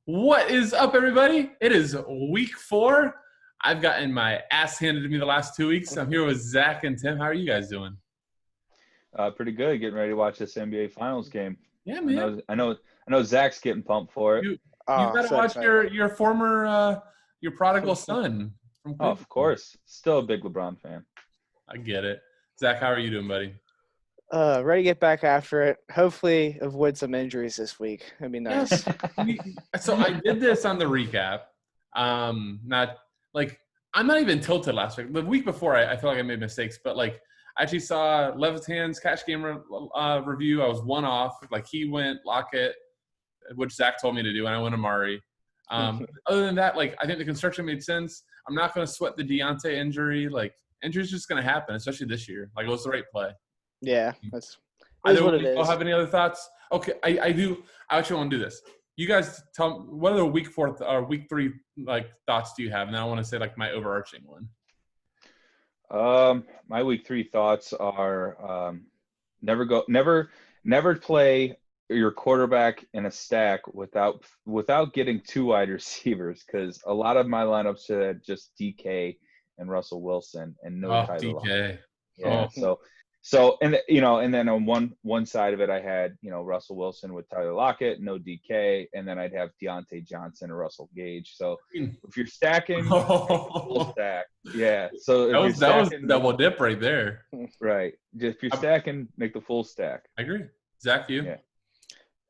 What is up, everybody? It is week 4. I've gotten my ass handed to me the last 2 weeks. I'm here with Zach and Tim. How are you guys doing? Pretty good. Getting ready to watch this NBA Finals game. Yeah, I man. know. I know. I know. Zach's getting pumped for it. You got to So watch excited. your former your prodigal son from Oh, Cleveland. of course. Still a big LeBron fan. I get it. Zach, how are you doing, buddy? Ready to get back after it. Hopefully avoid some injuries this week. That'd be nice. So I did this on the recap. Not like I'm not even tilted last week. The week before, I feel like I made mistakes, but like I actually saw Levitan's cash game review. I was one off. Like he went Lockett, which Zach told me to do, and I went Amari. Other than that, like I think the construction made sense. I'm not going to sweat the Deontay injury. Like injury's just going to happen, especially this year. Like it was the right play. Yeah, that's Either what one it of y'all is. have any other thoughts? Okay, I do. I actually want to do this. You guys tell me, what are the week 4 or week 3 like thoughts do you have? And then I want to say like my overarching one. My week 3 thoughts are never play your quarterback in a stack without getting 2 wide receivers, because a lot of my lineups had just DK and Russell Wilson and no Tyler Lockett. DK. Yeah. Oh. So and then on one side of it, I had Russell Wilson with Tyler Lockett, no DK, and then I'd have Deontay Johnson or Russell Gage. So if you're stacking, full stack. Yeah. So that was double dip right there. Right. If you're stacking, make the full stack. I agree. Zach, you?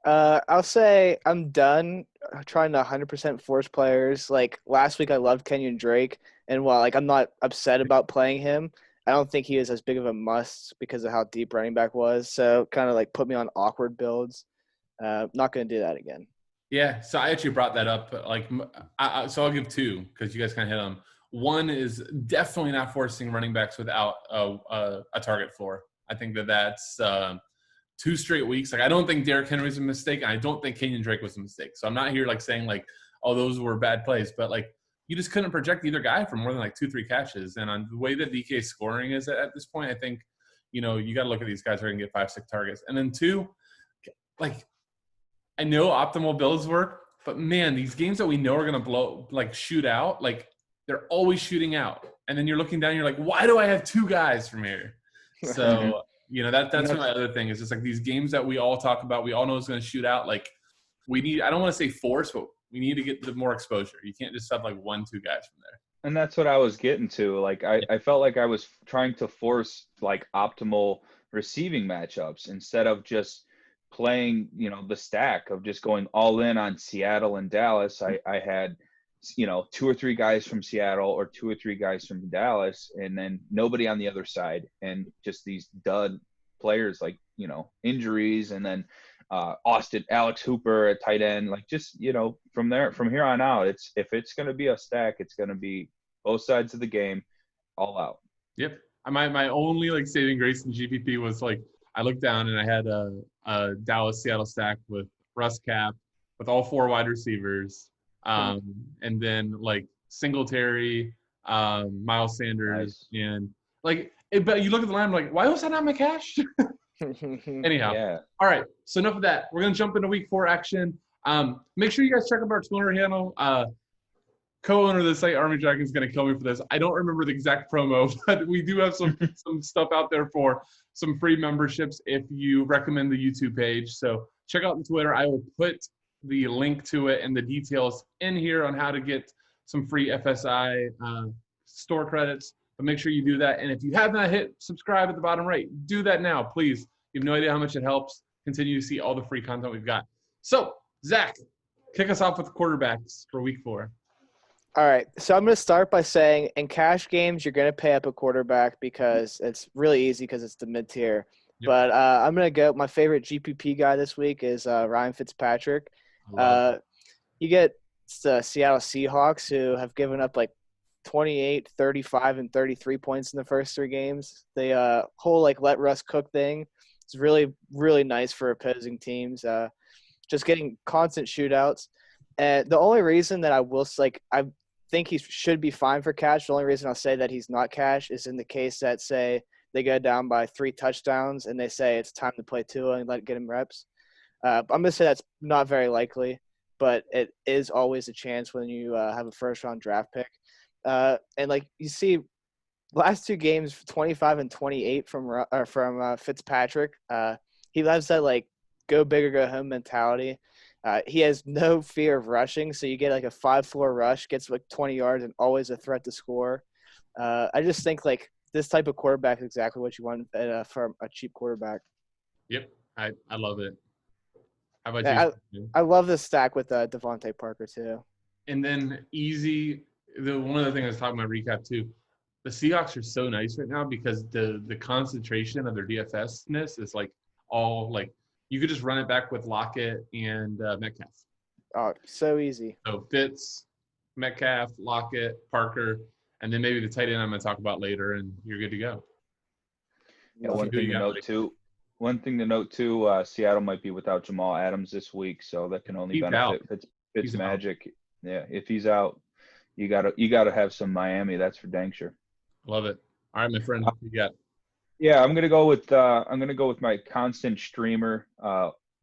Yeah. I'll say I'm done trying to 100% force players. Like last week, I loved Kenyon Drake, and while like I'm not upset about playing him, I don't think he is as big of a must because of how deep running back was. So kind of like put me on awkward builds. Not going to do that again. Yeah. So I actually brought that up. Like, so I'll give 2 because you guys kind of hit them. One is definitely not forcing running backs without a target floor. I think that's 2 straight weeks. Like, I don't think Derrick Henry was a mistake, and I don't think Kenyon Drake was a mistake. So I'm not here like saying like, oh, those were bad plays, but like you just couldn't project either guy for more than like 2-3 catches. And on the way that DK scoring is at this point, I think you got to look at these guys who are going to get 5-6 targets. And then 2, like I know optimal builds work, but man, these games that we know are going to shoot out, like they're always shooting out. And then you're looking down, you're like, why do I have 2 guys from here? So, that's my other thing is just like these games that we all talk about, we all know it's going to shoot out. Like I don't want to say force, but we need to get the more exposure. You can't just have like 1-2 guys from there. And that's what I was getting to. Like I felt like I was trying to force like optimal receiving matchups instead of just playing, the stack of just going all in on Seattle and Dallas. I had, 2 or 3 guys from Seattle or 2 or 3 guys from Dallas, and then nobody on the other side, and just these dud players like, injuries, and then Alex Hooper at tight end, like just, from here on out, if it's going to be a stack, it's going to be both sides of the game all out. Yep. My only like saving grace in GPP was like I looked down and I had a Dallas Seattle stack with Russ Cap with all 4 wide receivers, and then like Singletary, Miles Sanders, Nice. and like. But you look at the line, like, why was that not my cash? Anyhow. Yeah. All right. So enough of that. We're gonna jump into week 4 action. Make sure you guys check out our Twitter handle. Co-owner of the site, Army Dragon, is going to kill me for this. I don't remember the exact promo, but we do have some stuff out there for some free memberships if you recommend the YouTube page. So check out the Twitter. I will put the link to it and the details in here on how to get some free FSI store credits. But make sure you do that. And if you have not hit subscribe at the bottom right, do that now, please. You have no idea how much it helps. Continue to see all the free content we've got. So, Zach, kick us off with quarterbacks for week 4. All right. So I'm going to start by saying in cash games, you're going to pay up a quarterback because it's really easy because it's the mid-tier. Yep. But I'm going to go – my favorite GPP guy this week is Ryan Fitzpatrick. You get the Seattle Seahawks, who have given up like 28, 35, and 33 points in the first 3 games. The whole like let Russ cook thing is really, really nice for opposing teams. Just getting constant shootouts. And the only reason that I think he should be fine for cash, the only reason I'll say that he's not cash is in the case that, say, they go down by 3 touchdowns and they say it's time to play Tua and get him reps. I'm going to say that's not very likely. but it is always a chance when you have a first-round draft pick. And like you see, last 2 games, 25 and 28 from Fitzpatrick. He loves that like go big or go home mentality. He has no fear of rushing, so you get like a 5-4 rush, gets like 20 yards, and always a threat to score. I just think like this type of quarterback is exactly what you want from a cheap quarterback. Yep, I love it. How about Yeah, you? I love this stack with Devontae Parker too. And then easy. One of the things I was talking about recap too. The Seahawks are so nice right now because the concentration of their DFS-ness is like all like you could just run it back with Lockett and Metcalf. Oh, so easy. So Fitz, Metcalf, Lockett, Parker, and then maybe the tight end I'm going to talk about later, and you're good to go. Yeah, one thing to note too, Seattle might be without Jamal Adams this week, so that can only benefit Fitzmagic. Yeah, if he's out, you gotta have some Miami. That's for dang sure. Love it. All right, my friend, what you got? Yeah, I'm gonna go with my constant streamer.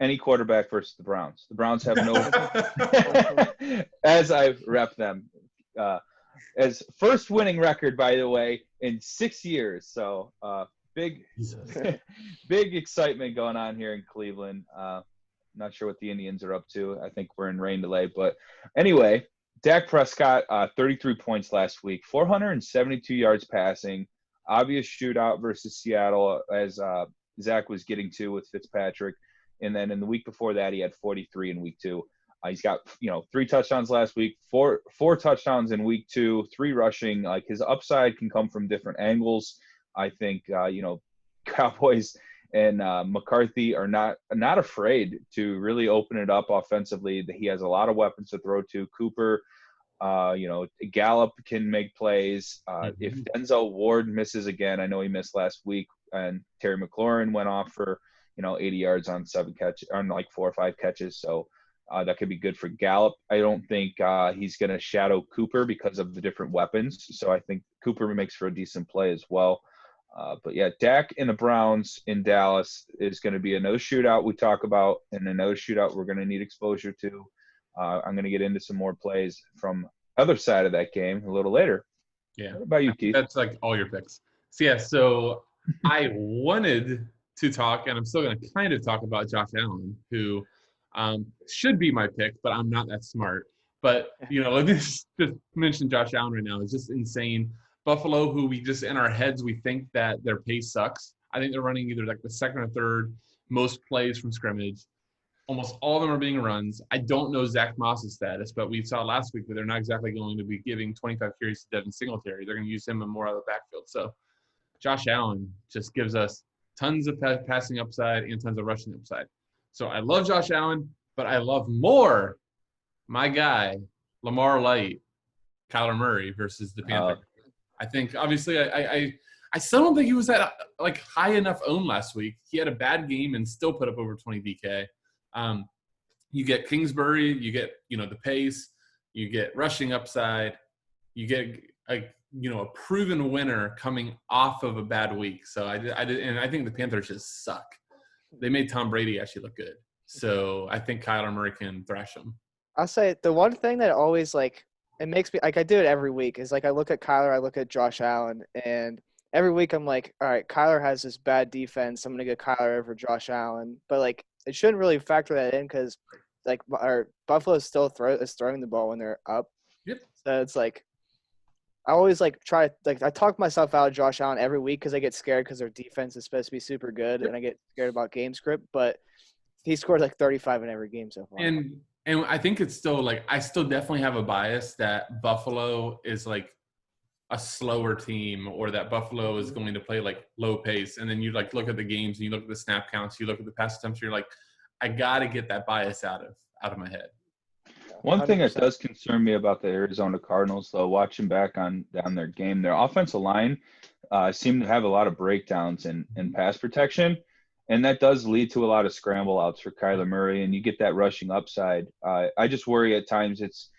Any quarterback versus the Browns. The Browns have no as I've repped them. As first winning record, by the way, in 6 years. So big excitement going on here in Cleveland. Not sure what the Indians are up to. I think we're in rain delay. But anyway, Dak Prescott, 33 points last week, 472 yards passing. Obvious shootout versus Seattle, as Zach was getting to with Fitzpatrick. And then in the week before that, he had 43 in week 2. He's got 3 touchdowns last week, four touchdowns in week 2, 3 rushing. Like his upside can come from different angles. I think Cowboys and McCarthy are not afraid to really open it up offensively. He has a lot of weapons to throw to. Cooper, Gallup can make plays. If Denzel Ward misses again, I know he missed last week, and Terry McLaurin went off for 80 yards on 7 catches, on like 4 or 5 catches. So that could be good for Gallup. I don't think he's going to shadow Cooper because of the different weapons. So I think Cooper makes for a decent play as well. But yeah, Dak and the Browns in Dallas is going to be a no shootout we talk about, and a no shootout we're going to need exposure to. I'm going to get into some more plays from other side of that game a little later. Yeah. What about you, Keith? That's like all your picks. So I wanted to talk, and I'm still going to kind of talk about Josh Allen, who should be my pick, but I'm not that smart. But, let me just mention Josh Allen right now. It's just insane. Buffalo, who we just in our heads, we think that their pace sucks. I think they're running either like the second or third most plays from scrimmage. Almost all of them are being runs. I don't know Zach Moss's status, but we saw last week that they're not exactly going to be giving 25 carries to Devin Singletary. They're going to use him in more out of the backfield. So Josh Allen just gives us tons of passing upside and tons of rushing upside. So I love Josh Allen, but I love more my guy, Lamar Light, Kyler Murray versus the Panthers. I think, obviously, I still don't think he was at like high enough own last week. He had a bad game and still put up over 20 DK. You get Kingsbury, you get the pace, you get rushing upside, you get a proven winner coming off of a bad week. So I think the Panthers just suck. They made Tom Brady actually look good. So I think Kyler Murray can thrash him. I'll say the one thing that always it makes me I do it every week is I look at Kyler, I look at Josh Allen, and every week I'm like, all right, Kyler has this bad defense. I'm going to get Kyler over Josh Allen. But it shouldn't really factor that in because our Buffalo is still throwing the ball when they're up. Yep. So it's I always try I talk myself out of Josh Allen every week because I get scared because their defense is supposed to be super good, and I get scared about game script. But he scored 35 in every game so far. And I think it's still I still definitely have a bias that Buffalo is a slower team, or that Buffalo is going to play low pace. And then you look at the games and you look at the snap counts, you look at the pass attempts, you're I got to get that bias out of my head. One 100%. Thing that does concern me about the Arizona Cardinals, though, watching back down their game, their offensive line seemed to have a lot of breakdowns in pass protection. And that does lead to a lot of scramble outs for Kyler Murray, and you get that rushing upside. I just worry at times it's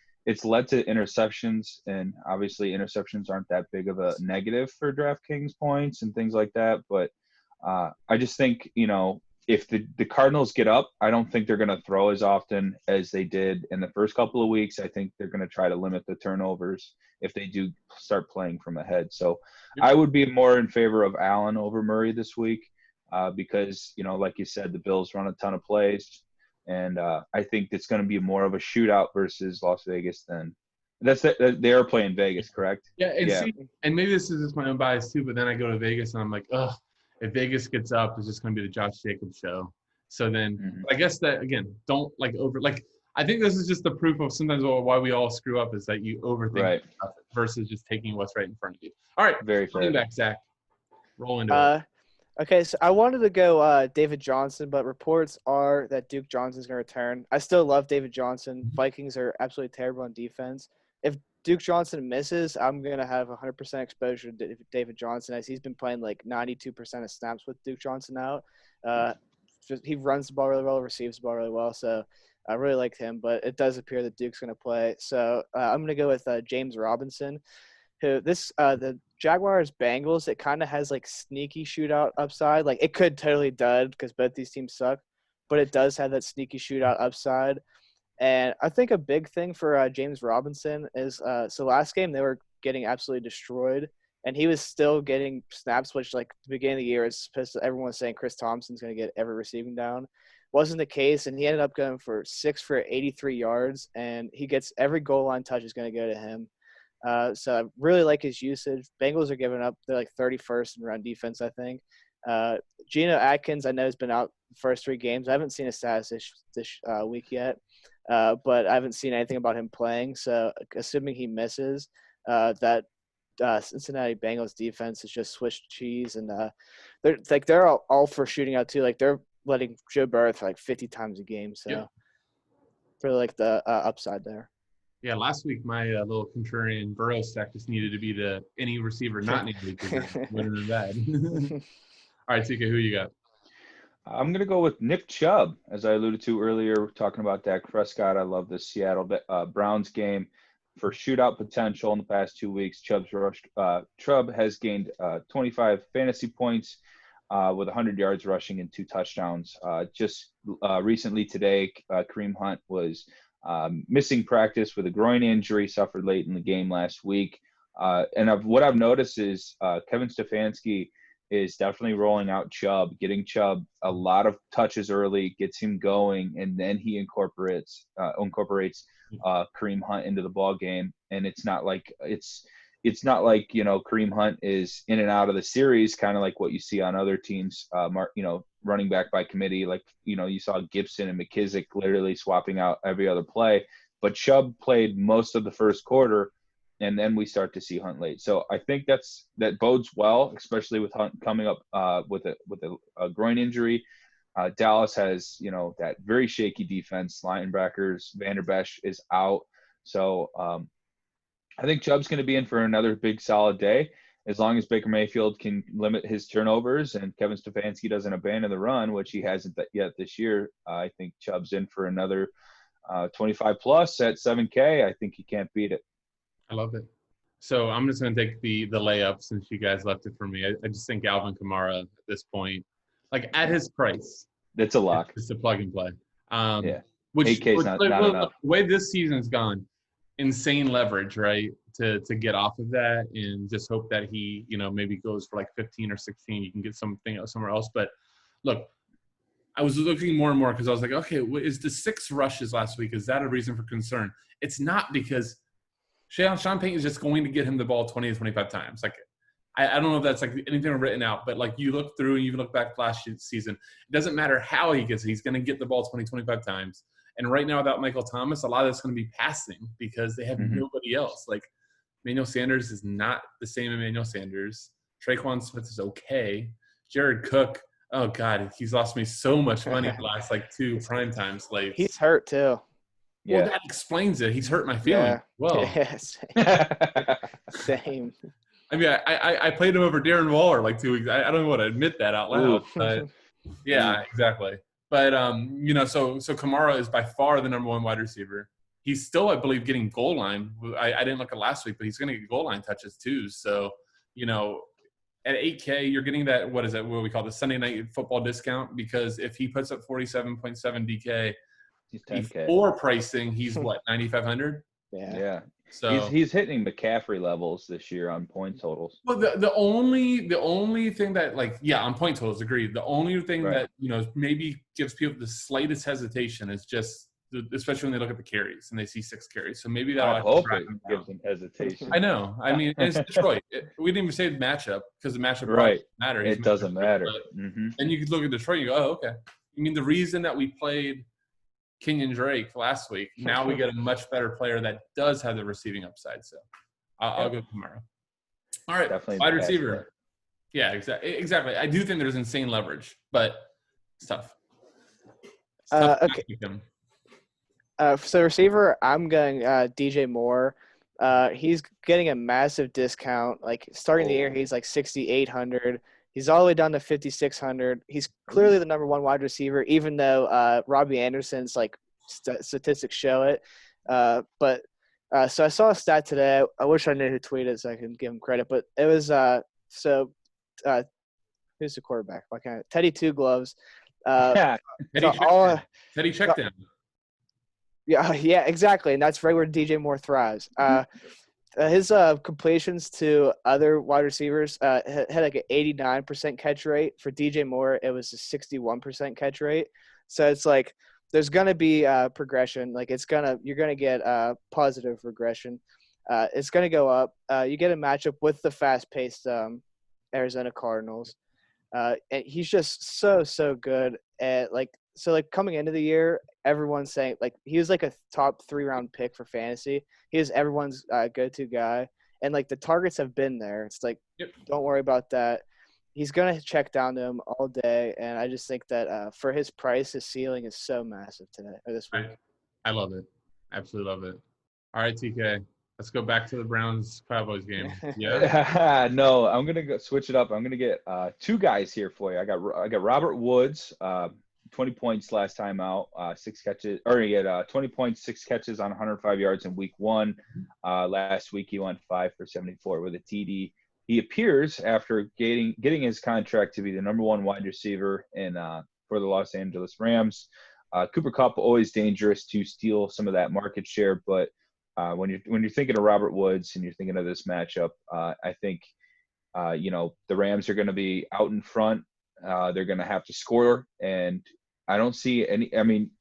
led to interceptions, and obviously interceptions aren't that big of a negative for DraftKings points and things like that. But I just think, if the Cardinals get up, I don't think they're going to throw as often as they did in the first couple of weeks. I think they're going to try to limit the turnovers if they do start playing from ahead. So I would be more in favor of Allen over Murray this week because, like you said, the Bills run a ton of plays. And I think it's going to be more of a shootout versus Las Vegas than – they are playing Vegas, correct? Yeah, and maybe this is just my own bias too, but then I go to Vegas and I'm like, ugh. If Vegas gets up, it's just going to be the Josh Jacobs show. So then I guess that, again, don't I think this is just the proof of sometimes why we all screw up is that you overthink stuff versus just taking what's right in front of you. All right. Very fair. Back, Zach. Roll into it. Okay, so I wanted to go David Johnson, but reports are that Duke Johnson's going to return. I still love David Johnson. Vikings are absolutely terrible on defense. If Duke Johnson misses, I'm going to have 100% exposure to David Johnson as he's been playing like 92% of snaps with Duke Johnson out. He runs the ball really well, receives the ball really well. So I really like him, but it does appear that Duke's going to play. So I'm going to go with James Robinson, who the Jaguars-Bengals, it kind of has like sneaky shootout upside. Like it could totally dud because both these teams suck, but it does have that sneaky shootout upside. And I think a big thing for James Robinson is so last game they were getting absolutely destroyed, and he was still getting snaps, which like the beginning of the year everyone was saying Chris Thompson's going to get every receiving down. Wasn't the case, and he ended up going for 6 for 83 yards, and he gets every goal line touch is going to go to him. So I really like his usage. Bengals are giving up. They're like 31st in run defense, I think. Geno Atkins, I know, has been out the first 3 games. I haven't seen his status this week yet. But I haven't seen anything about him playing. So assuming he misses, that Cincinnati Bengals defense is just Swiss cheese, and they're all for shooting out too. Like they're letting Joe Burrow for like 50 times a game. So for like the upside there. Yeah, last week my little contrarian Burrow stack just needed to be any receiver not needed to winner than bad. All right, TK, who you got? I'm going to go with Nick Chubb, as I alluded to earlier, talking about Dak Prescott. I love the Seattle Browns game for shootout potential in the past 2 weeks. Chubb has gained 25 fantasy points with 100 yards rushing and 2 touchdowns. Just recently today, Kareem Hunt was missing practice with a groin injury suffered late in the game last week. What I've noticed is Kevin Stefanski is definitely rolling out Chubb, getting Chubb a lot of touches early, gets him going, and then he incorporates Kareem Hunt into the ball game. And it's not like Kareem Hunt is in and out of the series, kind of like what you see on other teams, running back by committee. Like, you saw Gibson and McKissick literally swapping out every other play, but Chubb played most of the first quarter. And then we start to see Hunt late. So I think that bodes well, especially with Hunt coming up with a groin injury. Dallas has, that very shaky defense. Linebackers, Van Der Besch is out. So I think Chubb's going to be in for another big solid day. As long as Baker Mayfield can limit his turnovers and Kevin Stefanski doesn't abandon the run, which he hasn't yet this year, I think Chubb's in for another 25 plus at 7K. I think he can't beat it. I love it. So I'm just going to take the layup since you guys left it for me. I just think Alvin Kamara at this point, like at his price, that's a lock. It's a plug and play. Which 8K is not enough. The way this season's gone, insane leverage, right? To get off of that and just hope that he, maybe goes for like 15 or 16. You can get something somewhere else. But look, I was looking more and more because I was like, okay, is the 6 rushes last week, is that a reason for concern? It's not, because Sean Payton is just going to get him the ball 20 to 25 times. Like, I don't know if that's like anything written out, but like you look through and you look back last season, it doesn't matter how he gets it. He's going to get the ball 20, 25 times. And right now without Michael Thomas, a lot of that's going to be passing because they have nobody else. Like Emmanuel Sanders is not the same Emmanuel Sanders. Traquan Smith is okay. Jared Cook, oh God, he's lost me so much money the last like 2 primetime slates. He's hurt too. Well, that explains it. He's hurt my feelings. Yeah. Well, same. I mean, I played him over Darren Waller like 2 weeks. I don't even want to admit that out loud, but yeah, exactly. But so Kamara is by far the number 1 wide receiver. He's still, I believe, getting goal line. I didn't look at last week, but he's going to get goal line touches too. So, at 8K, you're getting that, what we call the Sunday Night Football discount, because if he puts up 47.7 DK He's 10K. before pricing, he's what, 9,500? Yeah. So he's hitting McCaffrey levels this year on point totals. well, the only thing that, like, yeah, on point totals, agreed. The only thing that, you know, maybe gives people the slightest hesitation is just, especially when they look at the carries and they see 6 carries. So maybe that'll I hope it gives them hesitation. I know. I mean, it's Detroit. We didn't even say the matchup, because the matchup Right. doesn't matter. It doesn't matter. And you could look at Detroit and you go, oh, okay. I mean, the reason that we played Kenyon Drake last week, now we get a much better player that does have the receiving upside. So I'll go tomorrow. All right, definitely wide receiver. Yeah, exactly. I do think there's insane leverage, but it's tough. Okay. So receiver, I'm going DJ Moore. He's getting a massive discount. Like, starting the year, he's like 6,800. He's all the way down to 5,600. He's clearly the number 1 wide receiver, even though Robbie Anderson's like statistics show it. But so I saw a stat today. I wish I knew who tweeted it so I can give him credit. But it was who's the quarterback? Why can't Teddy Two Gloves? Teddy checked in. Yeah, exactly, and that's right where DJ Moore thrives. His completions to other wide receivers had like an 89% catch rate. For DJ Moore, it was a 61% catch rate. So it's like there's gonna be progression. Like you're gonna get positive regression. It's gonna go up. You get a matchup with the fast-paced Arizona Cardinals. And he's just so good at coming into the year, everyone's saying like he was like a top 3-round pick for fantasy. He was everyone's go-to guy, and like the targets have been there. It's like, Don't worry about that. He's gonna check down to him all day, and I just think that for his price, his ceiling is so massive today or this week. I love it, absolutely love it. All right, TK, let's go back to the Browns Cowboys game. Yeah. No, I'm gonna switch it up. I'm gonna get 2 guys here for you. I got Robert Woods. 20 points last time out, 6 catches, or he had 20 points, 6 catches on 105 yards in week 1. Last week he went 5 for 74 with a TD. He appears, after getting his contract, to be the number 1 wide receiver for the Los Angeles Rams. Cooper Kupp, always dangerous to steal some of that market share, but when you're thinking of Robert Woods and you're thinking of this matchup, I think the Rams are going to be out in front. They're going to have to score, and I don't see any. I mean,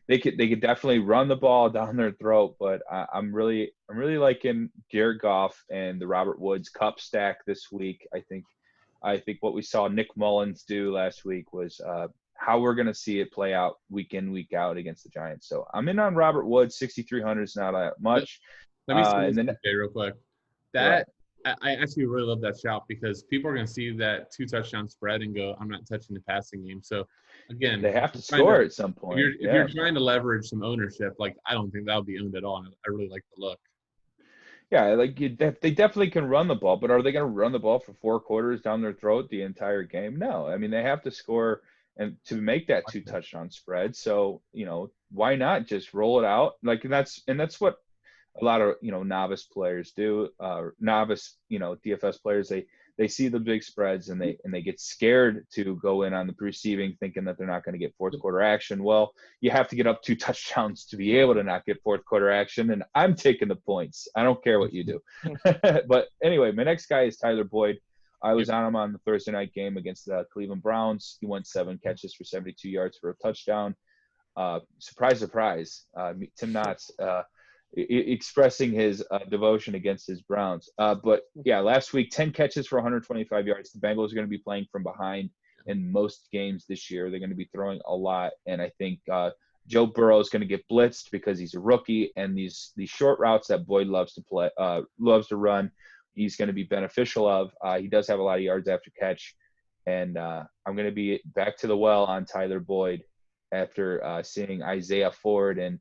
they could definitely run the ball down their throat, but I'm really liking Jared Goff and the Robert Woods Kupp stack this week. I think what we saw Nick Mullins do last week was how we're going to see it play out week in, week out against the Giants. So I'm in on Robert Woods. 6,300 is not that much. Let me say this real quick. I actually really love that shout, because people are going to see that 2 touchdown spread and go, I'm not touching the passing game. So, again, they have to score at some point. If you're trying to leverage some ownership, like, I don't think that'll be owned at all. I really like the look. Yeah, like they definitely can run the ball, but are they going to run the ball for 4 quarters down their throat the entire game? No. I mean, they have to score and to make that 2 touchdown spread. So, why not just roll it out? Like, and that's what a lot of novice players do. DFS players, they see the big spreads and they get scared to go in on the receiving, thinking that they're not going to get 4th quarter action. Well, you have to get up 2 touchdowns to be able to not get 4th quarter action, and I'm taking the points. I don't care what you do. But anyway, my next guy is Tyler Boyd. I was on him on the Thursday night game against the Cleveland Browns. He went 7 catches for 72 yards for a touchdown. Surprise, Tim Knotts expressing his devotion against his Browns. But yeah, last week, 10 catches for 125 yards. The Bengals are going to be playing from behind in most games this year. They're going to be throwing a lot. And I think Joe Burrow is going to get blitzed because he's a rookie. And these short routes that Boyd loves to run, he's going to be beneficial of. He does have a lot of yards after catch. And I'm going to be back to the well on Tyler Boyd after seeing Isaiah Ford and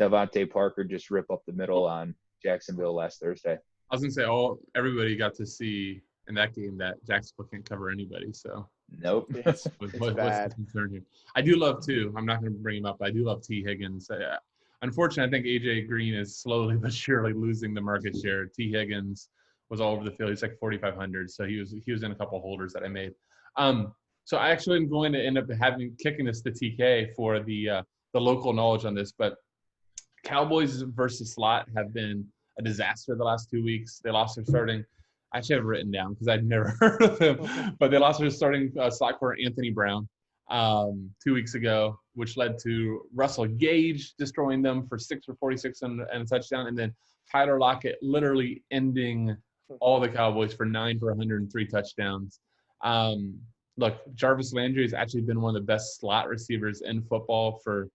Devontae Parker just rip up the middle on Jacksonville last Thursday. I was going to say, everybody got to see in that game that Jacksonville can't cover anybody. So nope. It's bad. Concern here. I do love, too. I'm not going to bring him up, but I do love T. Higgins. Unfortunately, I think A.J. Green is slowly but surely losing the market share. T. Higgins was all over the field. He's like 4,500, so he was in a couple holders that I made. So I actually am going to end up kicking this to TK for the local knowledge on this, but Cowboys versus slot have been a disaster the last 2 weeks. They lost their starting. I actually have it written down because I'd never heard of him, but they lost their starting slot corner Anthony Brown 2 weeks ago, which led to Russell Gage destroying them for 6 for 46 and a touchdown, and then Tyler Lockett literally ending all the Cowboys for 9 for 103 touchdowns. Look, Jarvis Landry has actually been one of the best slot receivers in football for,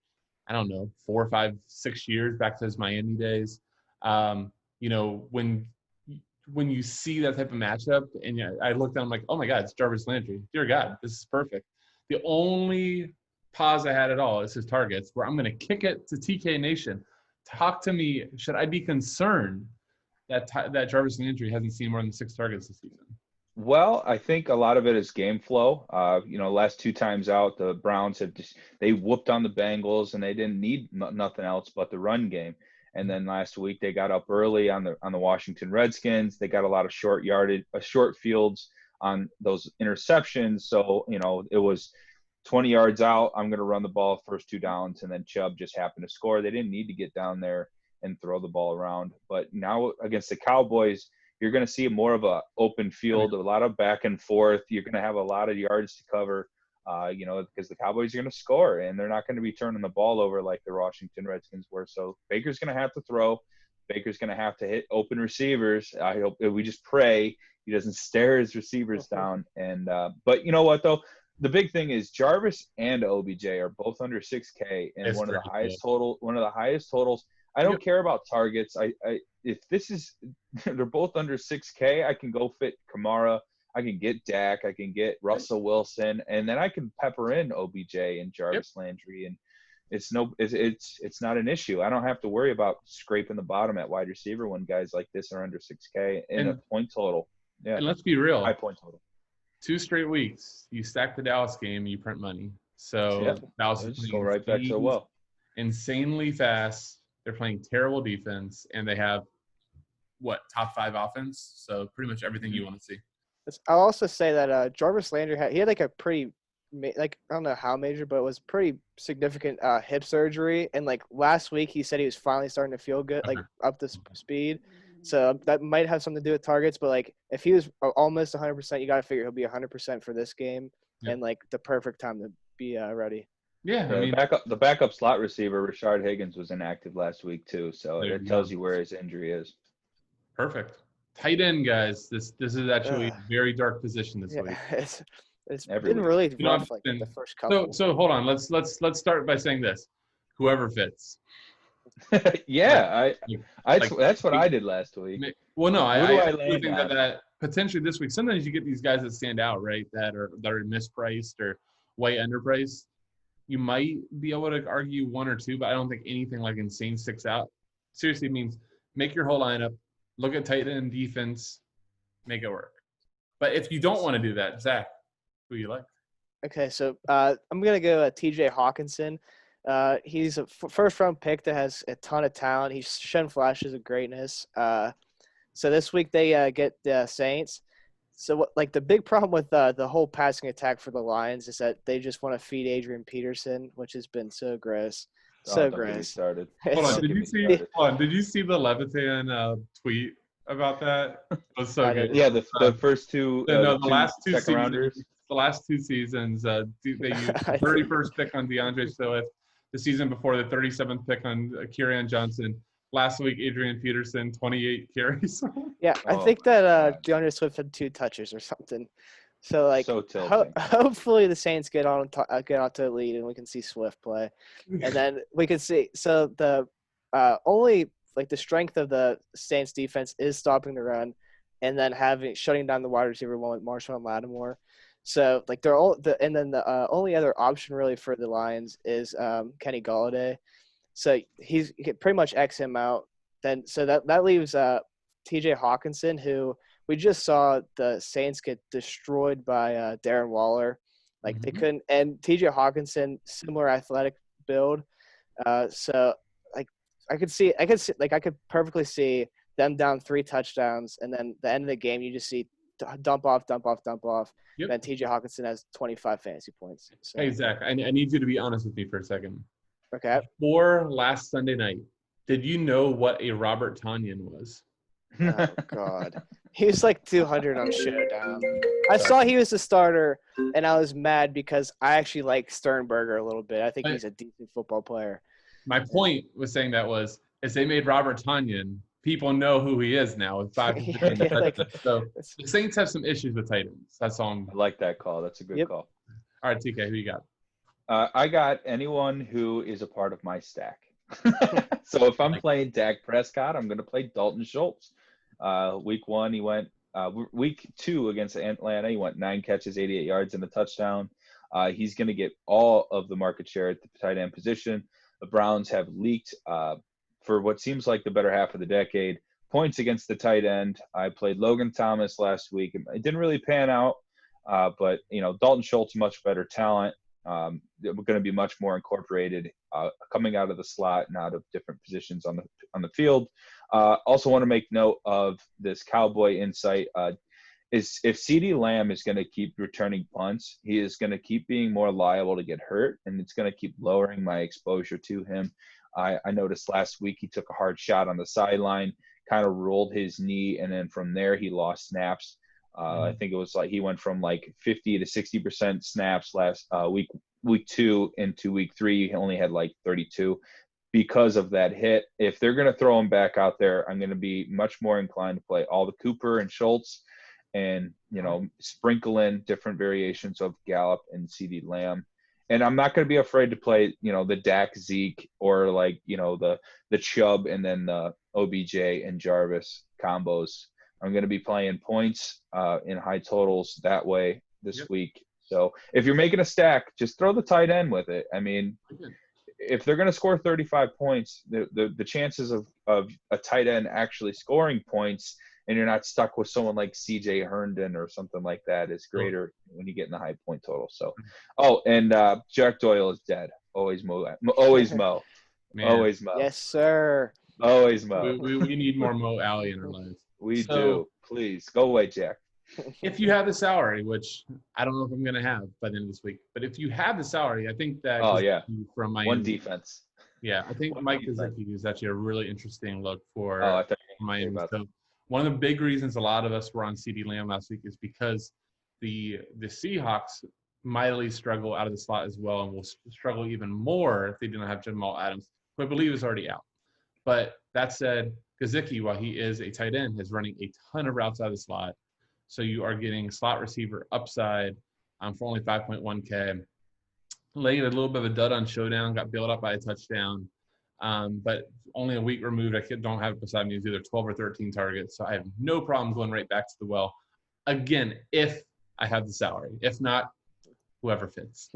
I don't know, 4, 5, 6 years back to his Miami days. You know, when you see that type of matchup, and I look down, I'm like, oh my God, it's Jarvis Landry. Dear God, this is perfect. The only pause I had at all is his targets, where I'm going to kick it to TK Nation. Talk to me. Should I be concerned that Jarvis Landry hasn't seen more than 6 targets this season? Well, I think a lot of it is game flow. Last 2 times out, the Browns they whooped on the Bengals, and they didn't need nothing else but the run game. And then last week they got up early on the Washington Redskins. They got a lot of short fields on those interceptions. So, it was 20 yards out. I'm going to run the ball first 2 downs, and then Chubb just happened to score. They didn't need to get down there and throw the ball around. But now against the Cowboys, you're going to see more of a open field, a lot of back and forth. You're going to have a lot of yards to cover, because the Cowboys are going to score, and they're not going to be turning the ball over like the Washington Redskins were. So Baker's going to have to throw. Baker's going to have to hit open receivers. I hope we just pray he doesn't stare his receivers down. And but you know what, though? The big thing is Jarvis and OBJ are both under 6K and one of the highest totals. I don't care about targets. If this is they're both under 6K, I can go fit Kamara. I can get Dak. I can get Russell Wilson, and then I can pepper in OBJ and Jarvis Landry, and it's not an issue. I don't have to worry about scraping the bottom at wide receiver when guys like this are under 6K in a point total. Yeah, and let's be real, high point total. 2 straight weeks, you stack the Dallas game, you print money. So Dallas is go right back so well, insanely fast. They're playing terrible defense, and they have top 5 offense. So pretty much everything you want to see. I'll also say that Jarvis Landry had like a pretty, I don't know how major, but it was pretty significant hip surgery. And like last week, he said he was finally starting to feel good, like up to speed. So that might have something to do with targets. But like if he was almost 100%, you got to figure he'll be 100% for this game, and like the perfect time to be ready. Yeah, I mean, the backup slot receiver Rashard Higgins was inactive last week too, so it tells you where his injury is. Perfect. Tight end, guys. This is actually a very dark position this week. It's been really rough, like the first couple. So hold on. Let's start by saying this. Whoever fits. That's what I did last week. Well, no, I think that potentially this week. Sometimes you get these guys that stand out, right? That are mispriced or way underpriced. You might be able to argue 1 or 2, but I don't think anything like insane sticks out. Seriously, it means make your whole lineup, look at tight end defense, make it work. But if you don't want to do that, Zach, who you like? Okay, so I'm going to go TJ Hockenson. He's a first-round pick that has a ton of talent. He's shown flashes of greatness. So this week they get the Saints. So the big problem with the whole passing attack for the Lions is that they just want to feed Adrian Peterson, which has been so gross. So gross. Started. Hold on, did you see the Levitan tweet about that? It was so good. Yeah, the first 2 the last 2 second rounders. The last 2 seasons, they used the 31st pick on DeAndre Swift, the season before the 37th pick on Kerryon Johnson. Last week, Adrian Peterson, 28 carries. Yeah, I think that DeAndre Swift had 2 touches or something. So hopefully the Saints get on to the lead and we can see Swift play, and then we can see. So the only the strength of the Saints defense is stopping the run, and then shutting down the wide receiver one with Marshawn Lattimore. So they're all and then the only other option really for the Lions is Kenny Golladay. So you can pretty much X him out. Then so that leaves T.J. Hockenson, who we just saw the Saints get destroyed by Darren Waller. They couldn't. And T.J. Hockenson, similar athletic build. So I could perfectly see them down 3 touchdowns, and then the end of the game, you just see dump off. Yep. Then TJ Hockenson has 25 fantasy points. So. Hey, Zach, I need you to be honest with me for a second. Okay. For last Sunday night, did you know what a Robert Tonyan was? Oh, God. He was like 200 on Showdown. I saw he was the starter, and I was mad because I actually like Sternberger a little bit. I think he's a decent football player. My point was saying that was, as they made Robert Tonyan, people know who he is now with 5 So the Saints have some issues with tight ends. That's all. I like that call. That's a good call. All right, TK, who you got? I got anyone who is a part of my stack. So if I'm playing Dak Prescott, I'm going to play Dalton Schultz. Week 1, he went week 2 against Atlanta. He went 9 catches, 88 yards, and a touchdown. He's going to get all of the market share at the tight end position. The Browns have leaked for what seems like the better half of the decade points against the tight end. I played Logan Thomas last week. It didn't really pan out, but Dalton Schultz, much better talent. We're going to be much more incorporated coming out of the slot and out of different positions on the field. Also want to make note of this Cowboy insight. Is if CeeDee Lamb is going to keep returning punts, he is going to keep being more liable to get hurt, and it's going to keep lowering my exposure to him. I noticed last week he took a hard shot on the sideline, kind of rolled his knee, and then from there he lost snaps. I think it was like he went from like 50 to 60% snaps last week 2 into week 3. He only had like 32 because of that hit. If they're going to throw him back out there, I'm going to be much more inclined to play all the Cooper and Schultz and, sprinkle in different variations of Gallup and CeeDee Lamb. And I'm not going to be afraid to play, the Dak Zeke or like, the Chubb and then the OBJ and Jarvis combos. I'm going to be playing points in high totals that way this week. So if you're making a stack, just throw the tight end with it. I mean, if they're going to score 35 points, the chances of a tight end actually scoring points and you're not stuck with someone like C.J. Herndon or something like that is greater when you get in the high point total. So, and Jack Doyle is dead. Always Mo. Always Mo. Man. Always Mo. Yes, sir. Always Mo. We need more Mo Alley in our lives. We do. Please go away, Jack. If you have the salary, which I don't know if I'm going to have by the end of this week, but if you have the salary, I think that from Miami. One defense. Yeah, I think Mike Gesicki is actually a really interesting look for Miami. So one of the big reasons a lot of us were on CeeDee Lamb last week is because the Seahawks mightily struggle out of the slot as well and will struggle even more if they do not have Jamal Adams, who I believe is already out. But that said, Gesicki, while he is a tight end, is running a ton of routes out of the slot. So you are getting slot receiver upside for only 5.1K. Laid a little bit of a dud on Showdown, got bailed out by a touchdown. But only a week removed. I don't have it beside me. It's either 12 or 13 targets. So I have no problem going right back to the well. Again, if I have the salary. If not, whoever fits.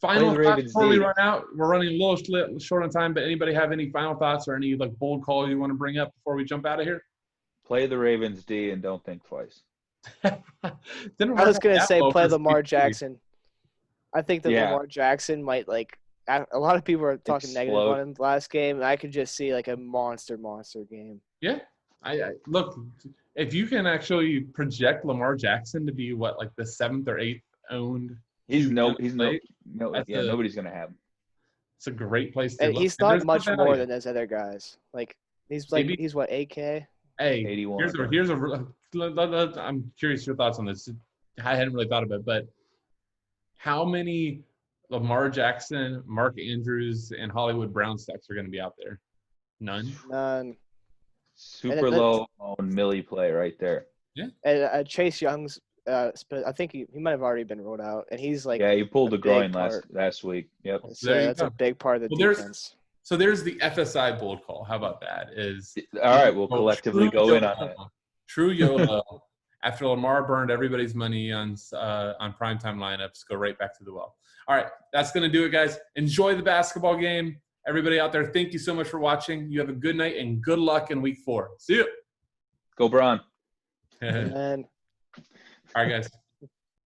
Final thoughts before we run out. We're running a little short on time, but anybody have any final thoughts or any bold call you want to bring up before we jump out of here? Play the Ravens D and don't think twice. I was going to say play Lamar Jackson. I think that Lamar Jackson might a lot of people are talking negative on him last game. I could just see a monster game. Yeah. I look, if you can actually project Lamar Jackson to be the 7th or 8th owned. Nobody's going to have him. It's a great place to and look. He's not much more than those other guys. He's what, 8K? Hey, 81. I'm curious your thoughts on this. I hadn't really thought about it, but how many Lamar Jackson, Mark Andrews, and Hollywood Brown stacks are going to be out there? None. Super low on Millie play right there. Yeah. And Chase Young's, I think he might have already been rolled out, and he's he pulled the groin last week. Yep. So that's a big part of the defense. So there's the FSI bold call. How about that? All right, we'll collectively go in on it. True YOLO. After Lamar burned everybody's money on primetime lineups, go right back to the well. All right, that's going to do it, guys. Enjoy the basketball game. Everybody out there, thank you so much for watching. You have a good night and good luck in week 4. See you. Go Braun. Amen. All right, guys.